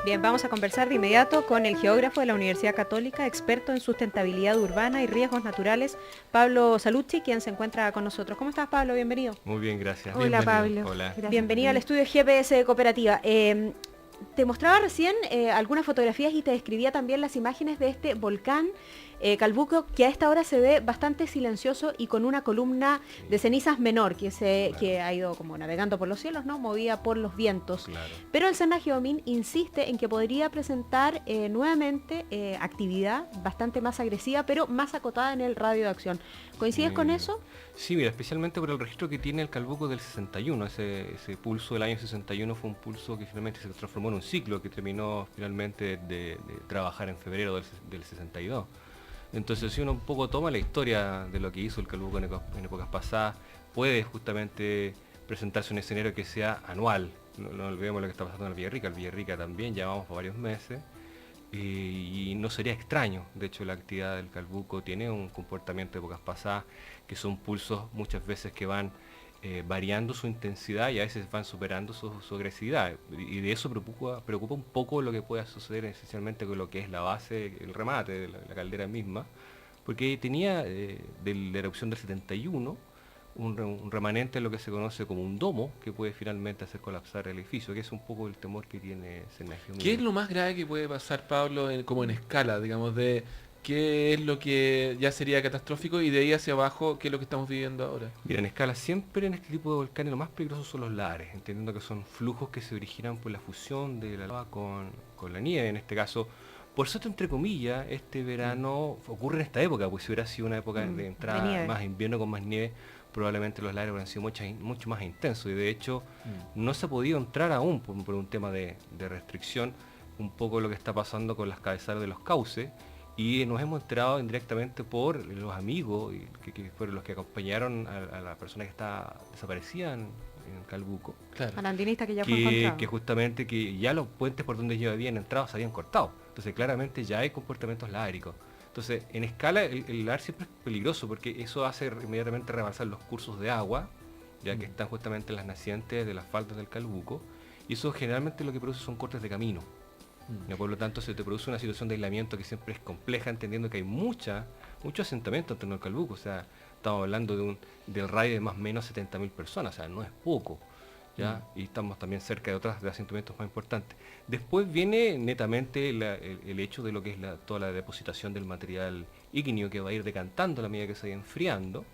Bien, vamos a conversar de inmediato con el geógrafo de la Universidad Católica, experto en sustentabilidad urbana y riesgos naturales, Pablo Salucci, quien se encuentra con nosotros. ¿Cómo estás, Pablo? Bienvenido. Muy bien, gracias. Hola Bienvenido. Pablo, Hola. gracias. Bienvenido al estudio GPS de Cooperativa. Te mostraba recién algunas fotografías y te describía también las imágenes de este volcán Calbuco, que a esta hora se ve bastante silencioso y con una columna de cenizas menor que ha ido como navegando por los cielos, ¿no? Movida por los vientos. Claro. Pero el Senagiomin insiste en que podría presentar nuevamente actividad bastante más agresiva, pero más acotada en el radio de acción. ¿Coincides con eso? Sí, mira, especialmente por el registro que tiene el Calbuco del 61. Ese pulso del año 61 fue un pulso que finalmente se transformó en un ciclo que terminó finalmente de trabajar en febrero del 62. Entonces, si uno un poco toma la historia de lo que hizo el Calbuco en épocas pasadas, puede justamente presentarse un escenario que sea anual. No olvidemos lo que está pasando en el Villarrica. El Villarrica también llevamos por varios meses. Y no sería extraño. De hecho, la actividad del Calbuco tiene un comportamiento de épocas pasadas, que son pulsos muchas veces que van variando su intensidad y a veces van superando su agresividad. Y de eso preocupa un poco lo que pueda suceder esencialmente con lo que es la base, el remate de la caldera misma, porque tenía de la erupción del 71 un remanente en lo que se conoce como un domo que puede finalmente hacer colapsar el edificio, que es un poco el temor que tiene Senagio. ¿Qué es lo más grave que puede pasar, Pablo, como en escala, digamos, de qué es lo que ya sería catastrófico y de ahí hacia abajo, qué es lo que estamos viviendo ahora? Mira, en escala siempre en este tipo de volcanes lo más peligroso son los lares, entendiendo que son flujos que se originan por la fusión de la lava con la nieve. En este caso, por suerte, entre comillas, este verano ocurre en esta época, pues si hubiera sido una época de entrada más invierno con más nieve, probablemente los lares hubieran sido mucho más intensos. Y de hecho, no se ha podido entrar aún por un tema de restricción, un poco lo que está pasando con las cabezales de los cauces. Y nos hemos enterado indirectamente por los amigos que fueron los que acompañaron a la persona que está desaparecida en Calbuco. Claro. Al andinista que ya fue encontrado. Que justamente que ya los puentes por donde ellos habían entrado se habían cortado. Entonces claramente ya hay comportamientos láricos. Entonces en escala el lar siempre es peligroso porque eso hace inmediatamente rebalsar los cursos de agua, ya que están justamente en las nacientes de las faldas del Calbuco. Y eso generalmente lo que produce son cortes de camino. Por lo tanto, se te produce una situación de aislamiento que siempre es compleja, entendiendo que hay mucho asentamiento en torno al Calbuco. O sea, estamos hablando del radio de más o menos 70.000 personas, o sea, no es poco, ¿ya? Y estamos también cerca de otros asentamientos más importantes. Después viene netamente el hecho de lo que es toda la depositación del material ígneo que va a ir decantando a la medida que se vaya enfriando,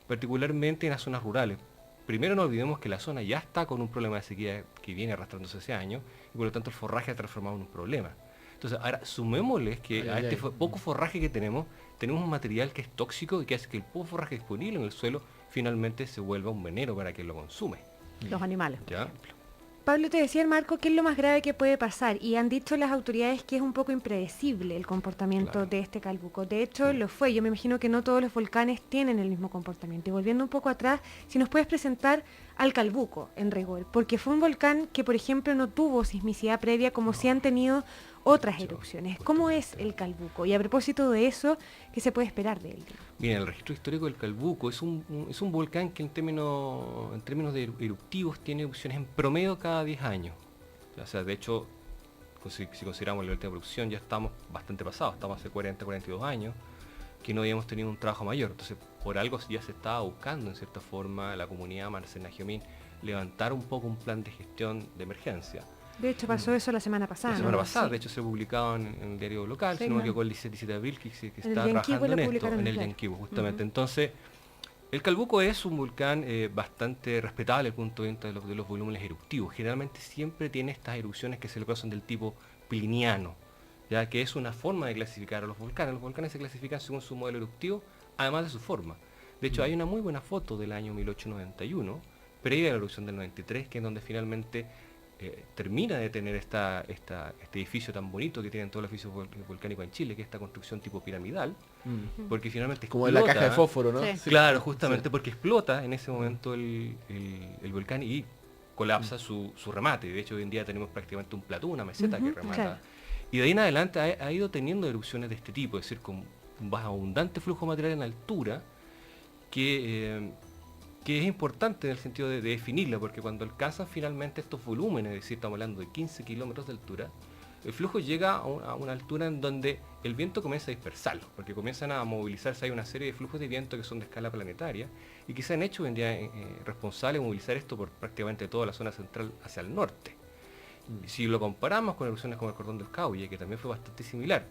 particularmente en las zonas rurales. Primero no olvidemos que la zona ya está con un problema de sequía que viene arrastrándose ese año y por lo tanto el forraje ha transformado en un problema. Entonces ahora sumémosles que a este poco forraje que tenemos un material que es tóxico y que hace que el poco forraje disponible en el suelo finalmente se vuelva un veneno para quien lo consume. Los animales, por ¿Ya? ejemplo. Pablo, te decía el Marco, ¿qué es lo más grave que puede pasar? Y han dicho las autoridades que es un poco impredecible el comportamiento de este Calbuco. De hecho, lo fue. Yo me imagino que no todos los volcanes tienen el mismo comportamiento. Y volviendo un poco atrás, si nos puedes presentar al Calbuco en rigor, porque fue un volcán que, por ejemplo, no tuvo sismicidad previa como sí han tenido otras erupciones. ¿Cómo es el Calbuco? Y a propósito de eso, ¿qué se puede esperar de él? Bien, el registro histórico del Calbuco es un volcán que en términos de eruptivos tiene erupciones en promedio cada 10 años. O sea, de hecho, si consideramos la última erupción, ya estamos bastante pasados, estamos hace 42 años que no habíamos tenido un trabajo mayor. Entonces, por algo ya se estaba buscando, en cierta forma, la comunidad Senagiomin levantar un poco un plan de gestión de emergencia. De hecho, pasó eso la semana pasada. La semana pasada, de hecho, se publicaba en el diario local, si no me equivoco, el 17 de abril, que está trabajando en esto, en el Yanquibo, justamente. Entonces, el Calbuco es un volcán bastante respetable desde el punto de vista de los volúmenes eruptivos. Generalmente siempre tiene estas erupciones que se le conocen del tipo pliniano, ya que es una forma de clasificar a los volcanes. Los volcanes se clasifican según su modelo eruptivo, además de su forma. De hecho, hay una muy buena foto del año 1891, previa a la erupción del 93, que es donde finalmente termina de tener este edificio tan bonito que tienen todos los edificios volcánicos en Chile, que es esta construcción tipo piramidal, porque finalmente como en la caja de fósforo, ¿no? Sí. Claro, justamente porque explota en ese momento el volcán y colapsa su remate. De hecho, hoy en día tenemos prácticamente un plató, una meseta que remata. Claro. Y de ahí en adelante ha ido teniendo erupciones de este tipo, es decir, con un abundante flujo material en altura que es importante en el sentido de definirla, porque cuando alcanzan finalmente estos volúmenes, es decir, estamos hablando de 15 kilómetros de altura, el flujo llega a una altura en donde el viento comienza a dispersarlo, porque comienzan a movilizarse, hay una serie de flujos de viento que son de escala planetaria y que se han hecho hoy en día responsables de movilizar esto por prácticamente toda la zona central hacia el norte. Si lo comparamos con erupciones como el Cordón del Cauye, que también fue bastante similar,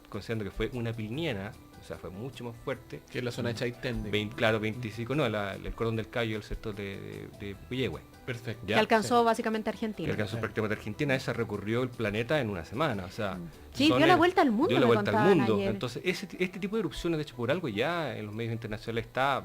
considerando que fue una pilniana, o sea, fue mucho más fuerte. Que es la zona de Chaitén. Claro, 25, no, el Cordón del Cauye, el sector de Puyehue. Perfecto. Que alcanzó básicamente Argentina. Que alcanzó prácticamente Argentina, esa recorrió el planeta en una semana, o sea... Sí, dio la vuelta al mundo. Dio la vuelta al mundo. Ayer. Entonces, este tipo de erupciones, de hecho, por algo ya en los medios internacionales está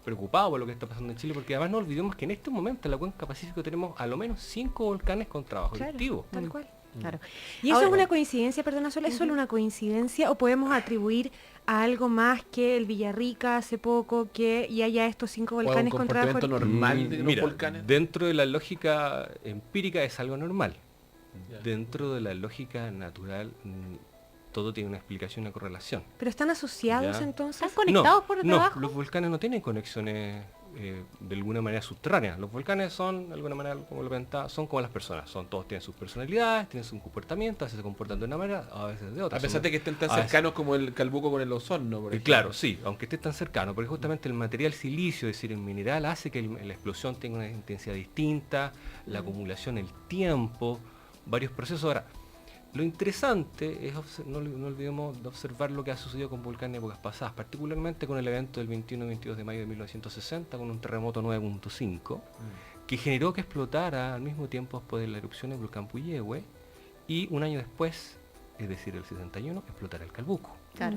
preocupado por lo que está pasando en Chile, porque además no olvidemos que en este momento en la cuenca Pacífico tenemos a lo menos 5 volcanes con trabajo activo. Tal cual. Claro. ¿Y eso Ahora, es una coincidencia, perdona, Sol? ¿Es solo una coincidencia o podemos atribuir a algo más que el Villarrica hace poco, que ya haya estos 5 volcanes un con trabajo? comportamiento normal de los Mira, volcanes? dentro de la lógica empírica es algo normal. Ya. Dentro de la lógica natural, todo tiene una explicación y una correlación. ¿Pero están asociados Ya. entonces? ¿Están conectados por debajo? No, los volcanes no tienen conexiones de alguna manera subterráneas. Los volcanes son, de alguna manera, como lo comentaba, son como las personas. Todos tienen sus personalidades, tienen su comportamiento, a veces se comportan de una manera, a veces de otra. A pesar de que estén tan a veces- cercanos como el Calbuco con el Osorno, por ejemplo. Claro, sí, aunque esté tan cercano, porque justamente el material silicio, es decir, el mineral, hace que la explosión tenga una intensidad distinta, la acumulación, el tiempo, varios procesos. Ahora, lo interesante es, no olvidemos de observar lo que ha sucedido con volcanes en épocas pasadas, particularmente con el evento del 21 y 22 de mayo de 1960, con un terremoto 9.5, que generó que explotara al mismo tiempo después de la erupción del volcán Puyehue, y un año después, es decir, el 61, explotara el Calbuco. Claro.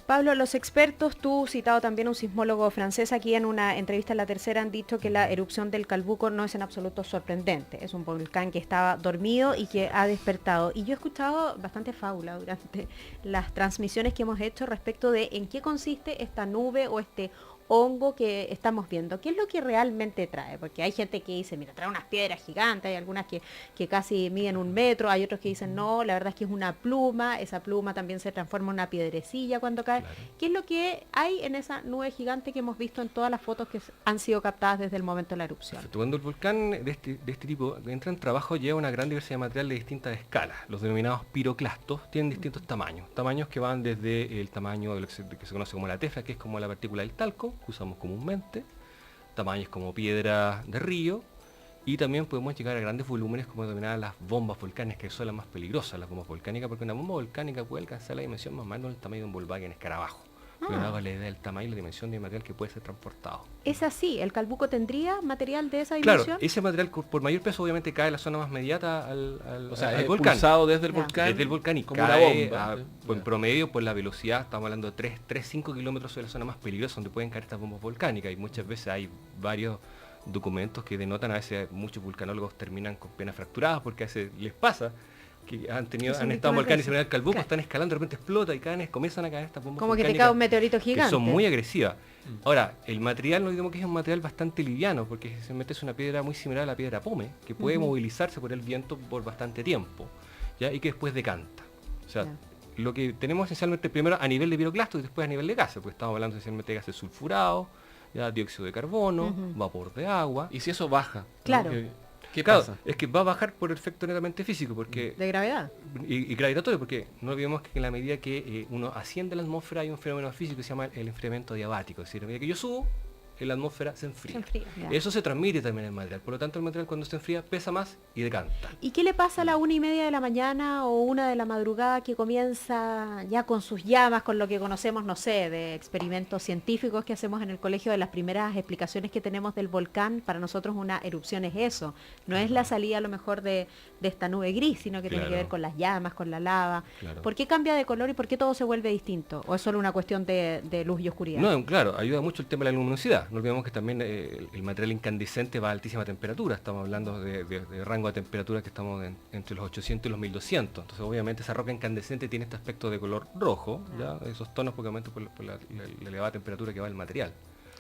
Pablo, los expertos, tú citado también un sismólogo francés aquí en una entrevista en La Tercera, han dicho que la erupción del Calbuco no es en absoluto sorprendente. Es un volcán que estaba dormido y que ha despertado. Y yo he escuchado bastante fábula durante las transmisiones que hemos hecho respecto de en qué consiste esta nube o este hongo que estamos viendo. ¿Qué es lo que realmente trae? Porque hay gente que dice, mira, trae unas piedras gigantes, hay algunas que casi miden 1 metro, hay otros que dicen, no, la verdad es que es una pluma, esa pluma también se transforma en una piedrecilla cuando cae. Claro. ¿Qué es lo que hay en esa nube gigante que hemos visto en todas las fotos que han sido captadas desde el momento de la erupción? Perfecto. Cuando el volcán de este tipo entra en trabajo, lleva una gran diversidad de material de distintas escalas. Los denominados piroclastos tienen distintos tamaños que van desde el tamaño de lo que se conoce como la tefra, que es como la partícula del talco, que usamos comúnmente, tamaños como piedras de río, y también podemos llegar a grandes volúmenes como denominadas las bombas volcánicas, que son las más peligrosas, las bombas volcánicas, porque una bomba volcánica puede alcanzar la dimensión más o menos del tamaño de un Volkswagen escarabajo. Pero no haga la idea del tamaño y la dimensión de material que puede ser transportado. ¿Es así? ¿El Calbuco tendría material de esa Claro, dimensión? ese material por mayor peso obviamente cae en la zona más mediata al O sea, al es volcán. pulsado desde el Ya. volcán. Desde el volcán y como una cae bomba. en promedio por la velocidad, estamos hablando de 3-5 kilómetros de la zona más peligrosa donde pueden caer estas bombas volcánicas, y muchas veces hay varios documentos que denotan, a veces muchos vulcanólogos terminan con piernas fracturadas porque a veces les pasa que han Que son estado en víctimas volcanes de y se ven el Calbuco, Claro. están escalando, de repente explota y comienzan a caer estas bombas Como que te volcánicas cae un meteorito que gigante. son muy agresivas. Ahora, el material, no digamos que es un material bastante liviano, porque esencialmente es una piedra muy similar a la piedra pome, que puede movilizarse por el viento por bastante tiempo, ¿ya? Y que después decanta. O sea, Ya. lo que tenemos esencialmente primero a nivel de piroclastos y después a nivel de gases, porque estamos hablando esencialmente de gases sulfurados, ya, dióxido de carbono, vapor de agua. Y si eso baja, ¿no? Claro. ¿Qué Claro, pasa? es que va a bajar por efecto netamente físico, porque ¿De gravedad? y gravitatorio, porque no olvidemos que en la medida que uno asciende a la atmósfera hay un fenómeno físico que se llama el enfriamiento diabático, es decir, a medida que yo subo, en la atmósfera se enfría. Se enfría, ya. Eso se transmite también en el material, por lo tanto el material cuando se enfría pesa más y decanta. ¿Y qué le pasa a la 1:30 de la mañana o 1 de la madrugada que comienza ya con sus llamas, con lo que conocemos, no sé, de experimentos científicos que hacemos en el colegio, de las primeras explicaciones que tenemos del volcán? Para nosotros una erupción es eso, no es la salida a lo mejor de esta nube gris, sino que tiene que Claro. ver con las llamas, con la lava. Claro. ¿Por qué cambia de color y por qué todo se vuelve distinto? ¿O es solo una cuestión de luz y oscuridad? No, claro, ayuda mucho el tema de la luminosidad. No olvidemos que también el material incandescente va a altísima temperatura. Estamos hablando de rango de temperatura que estamos entre los 800 y los 1200. Entonces, obviamente, esa roca incandescente tiene este aspecto de color rojo, ¿ya? Esos tonos, obviamente, por la elevada temperatura que va el material.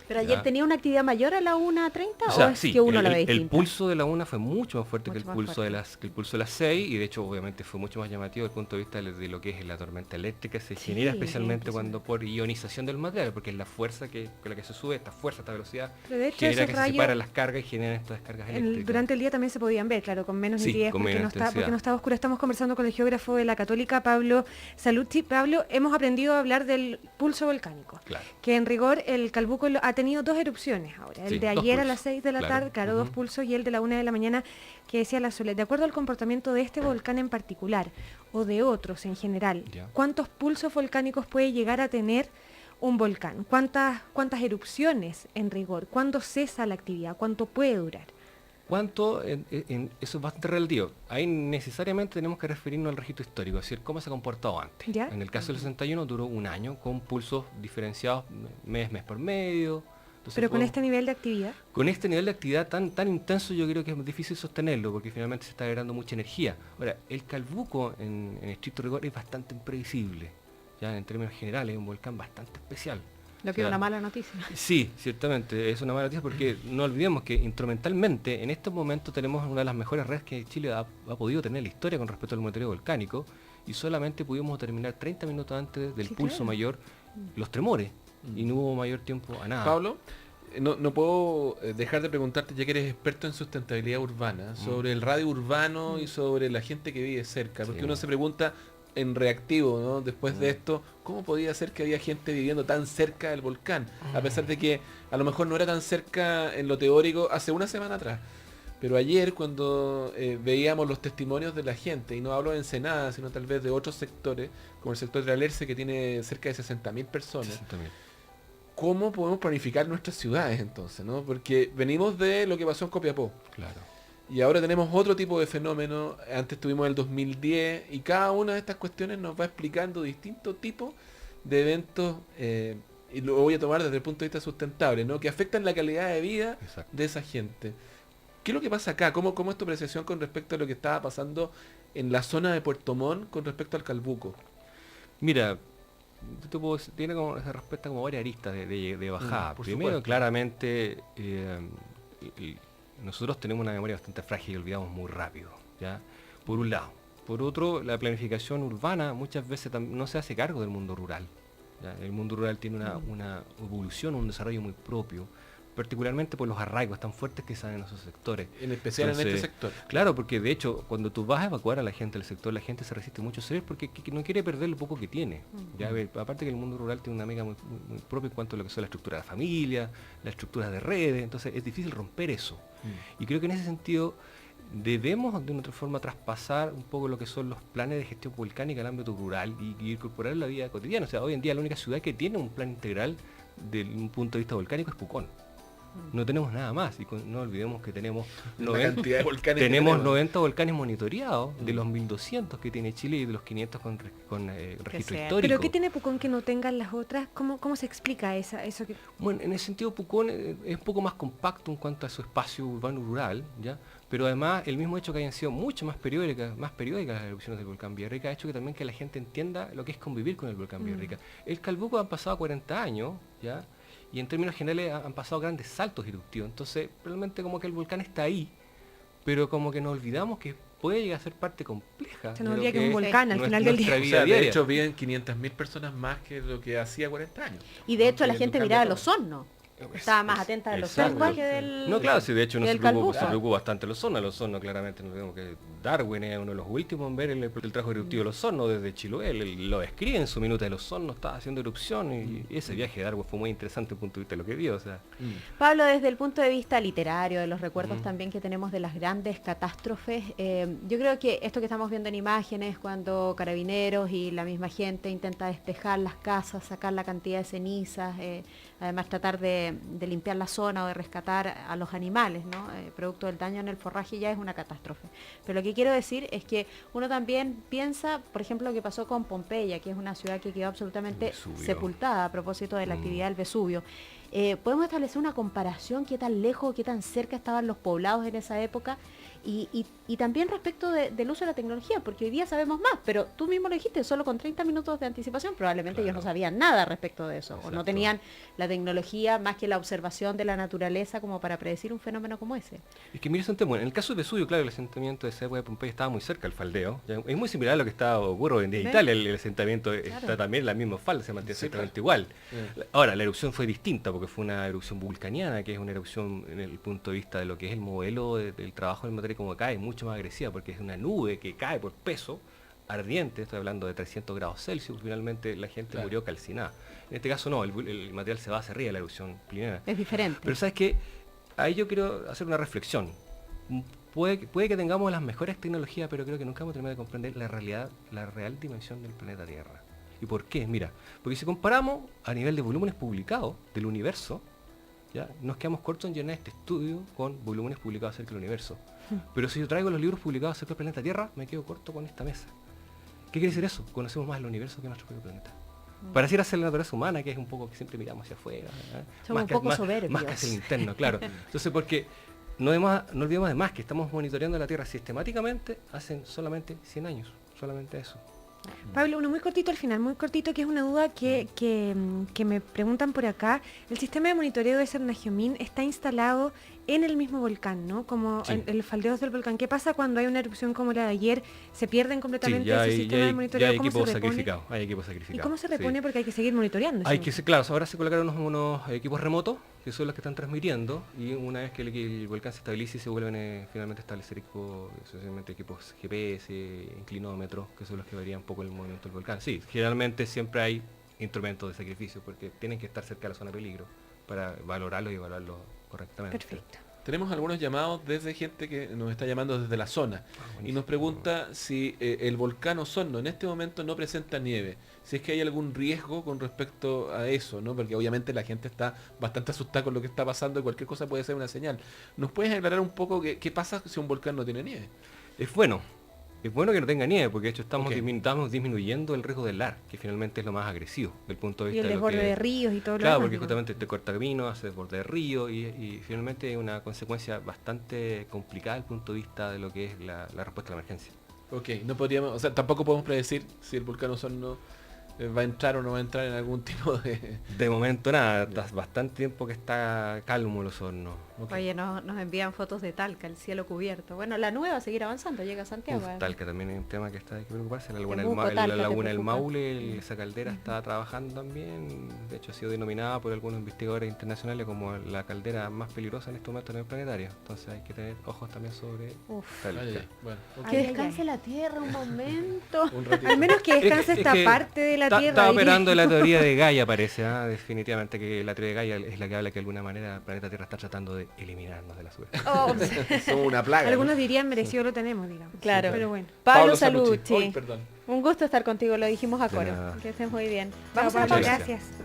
¿Pero ayer ¿ya? tenía una actividad mayor a la 1:30 O sea, es sí, que uno la ve el distinta? pulso de la una fue mucho más fuerte Mucho que el más pulso de fuerte. que el pulso de las 6 y de hecho obviamente fue mucho más llamativo desde el punto de vista de lo que es la tormenta eléctrica que se Sí, genera es especialmente impresionante. cuando por ionización del material, porque es la fuerza con la que se sube, esta fuerza, esta velocidad, Pero de hecho genera esos que se rayos separan las cargas y generan estas descargas eléctricas. durante el día también se podían ver, claro, con menos Sí, nitidez con porque, menos no está, intensidad. porque no estaba oscuro. Estamos conversando con el geógrafo de la Católica, Pablo Saluzzi. Pablo, hemos aprendido a hablar del pulso volcánico. Claro. Que en rigor el Calbuco ha tenido 2 erupciones ahora. El Sí, de 2 ayer a pulsos, las 6 de la claro. tarde, claro, 2 Ujú. pulsos, y el de la 1 de la mañana que decía la Sole. De acuerdo al comportamiento de este volcán en particular, o de otros en general, Ya. ¿cuántos pulsos volcánicos puede llegar a tener un volcán? ¿Cuántas erupciones en rigor? ¿Cuándo cesa la actividad? ¿Cuánto puede durar? ¿Cuánto? Eso es bastante relativo. Ahí necesariamente tenemos que referirnos al registro histórico, es decir, cómo se ha comportado antes. ¿Ya? En el caso del 61 duró un año con pulsos diferenciados mes por medio. Entonces Pero con fue- este nivel de actividad. con este nivel de actividad tan intenso yo creo que es difícil sostenerlo porque finalmente se está generando mucha energía. Ahora, el Calbuco en estricto rigor es bastante imprevisible. Ya en términos generales es un volcán bastante especial. Lo O que es sea, una mala noticia. Sí, ciertamente, es una mala noticia porque no olvidemos que instrumentalmente en este momento tenemos una de las mejores redes que Chile ha podido tener en la historia con respecto al material volcánico y solamente pudimos terminar 30 minutos antes del Sí, pulso claro. mayor los tremores y no hubo mayor tiempo a nada. Pablo, no puedo dejar de preguntarte, ya que eres experto en sustentabilidad urbana, sobre el radio urbano y sobre la gente que vive cerca, porque Sí. uno se pregunta en reactivo, ¿no? Después de esto, ¿cómo podía ser que había gente viviendo tan cerca del volcán? A pesar de que a lo mejor no era tan cerca en lo teórico hace una semana atrás. Pero ayer cuando veíamos los testimonios de la gente, y no hablo de Ensenada, sino tal vez de otros sectores, como el sector de Alerce que tiene cerca de 60.000 personas, 60.000. ¿cómo podemos planificar nuestras ciudades entonces? ¿No? Porque venimos de lo que pasó en Copiapó. Claro. Y ahora tenemos otro tipo de fenómeno. Antes tuvimos el 2010 y cada una de estas cuestiones nos va explicando distintos tipos de eventos, y lo voy a tomar desde el punto de vista sustentable, ¿no? Que afectan la calidad de vida Exacto. de esa gente. ¿Qué es lo que pasa acá? ¿Cómo es tu apreciación con respecto a lo que estaba pasando en la zona de Puerto Montt con respecto al Calbuco? Mira, tiene como esa respuesta como varias aristas de bajada. por Primero, supuesto. claramente, nosotros tenemos una memoria bastante frágil y olvidamos muy rápido, ¿ya? Por un lado. Por otro, la planificación urbana muchas veces no se hace cargo del mundo rural. ¿Ya? El mundo rural tiene una evolución, un desarrollo muy propio, particularmente por los arraigos tan fuertes que salen en esos sectores. En especial en este Entonces, sector. Claro, porque de hecho, cuando tú vas a evacuar a la gente del sector, la gente se resiste mucho a salir porque no quiere perder lo poco que tiene. Ya, aparte que el mundo rural tiene una mega muy propia en cuanto a lo que son la estructura de la familia, la estructura de redes, entonces es difícil romper eso. Y creo que en ese sentido debemos de una otra forma traspasar un poco lo que son los planes de gestión volcánica al ámbito rural y incorporar en la vida cotidiana. O sea, hoy en día la única ciudad que tiene un plan integral desde un punto de vista volcánico es Pucón. No tenemos nada más y no olvidemos que tenemos La cantidad de volcanes que tenemos tenemos. 90 volcanes monitoreados de los 1200 que tiene Chile y de los 500 con registro sea. histórico. ¿Pero qué tiene Pucón que no tengan las otras? ¿Cómo se explica eso que... Bueno, en ese sentido Pucón es un poco más compacto en cuanto a su espacio urbano rural, ¿ya? Pero además el mismo hecho que hayan sido mucho más periódicas las erupciones del volcán Villarrica ha hecho que también que la gente entienda lo que es convivir con el volcán Villarrica. El Calbuco han pasado 40 años, ¿ya? Y en términos generales han pasado grandes saltos eruptivos. Entonces, realmente como que el volcán está ahí, pero como que nos olvidamos que puede llegar a ser parte compleja. Se nos de lo olvida que es un es volcán al final del nuestra día. O vida sea, de diaria. hecho viven 500.000 personas más que lo que hacía 40 años. Y de hecho la Porque gente cambia miraba todo. los hornos. Estaba más atenta a los Exacto. hornos que del... No, claro, sí, de hecho uno del se Calbuco. preocupa bastante de los hornos. Los hornos, claramente, no tenemos que Darwin es uno de los últimos en ver el trabajo eruptivo de los hornos desde Chiloé. Él lo describe en su minuta de los hornos, estaba haciendo erupción y ese viaje de Darwin fue muy interesante desde el punto de vista de lo que vio. O sea, Pablo, desde el punto de vista literario, de los recuerdos también que tenemos de las grandes catástrofes, yo creo que esto que estamos viendo en imágenes, cuando carabineros y la misma gente intenta despejar las casas, sacar la cantidad de cenizas, además tratar de limpiar la zona o de rescatar a los animales, ¿no? Producto del daño en el forraje ya es una catástrofe. Pero lo que quiero decir es que uno también piensa, por ejemplo, lo que pasó con Pompeya, que es una ciudad que quedó absolutamente Vesubio. sepultada a propósito de la actividad del Vesubio. Podemos establecer una comparación, qué tan lejos, qué tan cerca estaban los poblados en esa época y y también respecto del uso de la tecnología, porque hoy día sabemos más, pero tú mismo lo dijiste, solo con 30 minutos de anticipación probablemente ellos no sabían nada respecto de eso, o no tenían la tecnología más que la observación de la naturaleza como para predecir un fenómeno como ese. Es que mira, es un tema. En el caso de Vesubio, claro, el asentamiento de esa época de Pompeya estaba muy cerca del faldeo. Ya, es muy similar a lo que ocurre hoy en día en Italia. El asentamiento está también en la misma falda, se mantiene exactamente igual. Ahora, la erupción fue distinta porque fue una erupción vulcaniana, que es una erupción en el punto de vista de lo que es el modelo del trabajo del material como cae, mucho más agresiva, porque es una nube que cae por peso, ardiente, estoy hablando de 300 grados Celsius, finalmente la gente murió calcinada. En este caso no, el material se va hacia arriba, la erupción pliniana. Es diferente. Pero ¿sabes qué? Ahí yo quiero hacer una reflexión. Puede que tengamos las mejores tecnologías, pero creo que nunca hemos terminado de comprender la real dimensión del planeta Tierra. ¿Y por qué? Mira, porque si comparamos a nivel de volúmenes publicados del universo, ¿ya? Nos quedamos cortos en llenar este estudio con volúmenes publicados acerca del universo. Pero si yo traigo los libros publicados acerca del planeta Tierra, me quedo corto con esta mesa. ¿Qué quiere decir eso? Conocemos más el universo que nuestro propio planeta. Pareciera ser la naturaleza humana, que es un poco que siempre miramos hacia afuera. Somos un poco soberbios. Más que hacia el interno, claro. Entonces, porque no olvidemos además que estamos monitoreando la Tierra sistemáticamente hace solamente 100 años. Solamente eso. Pablo, uno muy cortito al final, muy cortito, que es una duda que me preguntan por acá. El sistema de monitoreo de Sarnagiomín está instalado en el mismo volcán, ¿no? Como en el faldeos del volcán. ¿Qué pasa cuando hay una erupción como la de ayer? ¿Se pierden completamente ese sistema de monitoreo? Ya hay ¿Cómo equipos se repone? sacrificados. Hay equipos sacrificados. ¿Y cómo se repone? Porque hay que seguir monitoreando. Hay que, claro, ahora se colocaron unos equipos remotos, que son los que están transmitiendo, y una vez que el volcán se estabilice, se vuelven finalmente a establecer equipos GPS, inclinómetros, que son los que varían un poco el movimiento del volcán. Sí, generalmente siempre hay instrumentos de sacrificio, porque tienen que estar cerca de la zona de peligro para valorarlos y evaluarlos correctamente. Perfecto. Tenemos algunos llamados desde gente que nos está llamando desde la zona y nos pregunta si el volcán Osorno en este momento no presenta nieve, si es que hay algún riesgo con respecto a eso, ¿no? Porque obviamente la gente está bastante asustada con lo que está pasando y cualquier cosa puede ser una señal. ¿Nos puedes aclarar un poco qué pasa si un volcán no tiene nieve? Es bueno que no tenga nieve, porque de hecho estamos disminuyendo el riesgo del LAR, que finalmente es lo más agresivo del punto de Y vista el de lo que... desborde de ríos y todo lo Claro, demás, porque digo. justamente te corta camino, hace desborde de río y finalmente es una consecuencia bastante complicada desde el punto de vista de lo que es la respuesta a la emergencia. Ok, no podríamos, o sea, tampoco podemos predecir si el volcán Osorno va a entrar o no va a entrar en algún tipo de... De momento nada, hace bastante tiempo que está calmo los hornos. Okay. Oye, nos envían fotos de Talca, el cielo cubierto. Bueno, la nube va a seguir avanzando, llega a Santiago. Talca también es un tema que está hay que preocuparse. La laguna, Temuco, Talca, la laguna te del preocupa. Maule, esa caldera está trabajando también. De hecho ha sido denominada por algunos investigadores internacionales como la caldera más peligrosa en este momento en el planetario. Entonces hay que tener ojos también sobre Talca. Bueno, ok. Que descanse la tierra un momento. Un ratito. Al menos que descanse Es esta que parte de la Tierra. Estaba diría. operando la teoría de Gaia, parece, definitivamente que la teoría de Gaia es la que habla que de alguna manera el planeta Tierra está tratando de eliminarnos de la suerte. Oh, Somos una plaga. Algunos ¿no? dirían merecido lo tenemos, digamos. Claro. Pero bueno. Pablo Salucci. Ay, perdón. Un gusto estar contigo, lo dijimos a De coro. nada. Que estés muy bien. Vamos Vamos a a la pausa. Gracias. Gracias.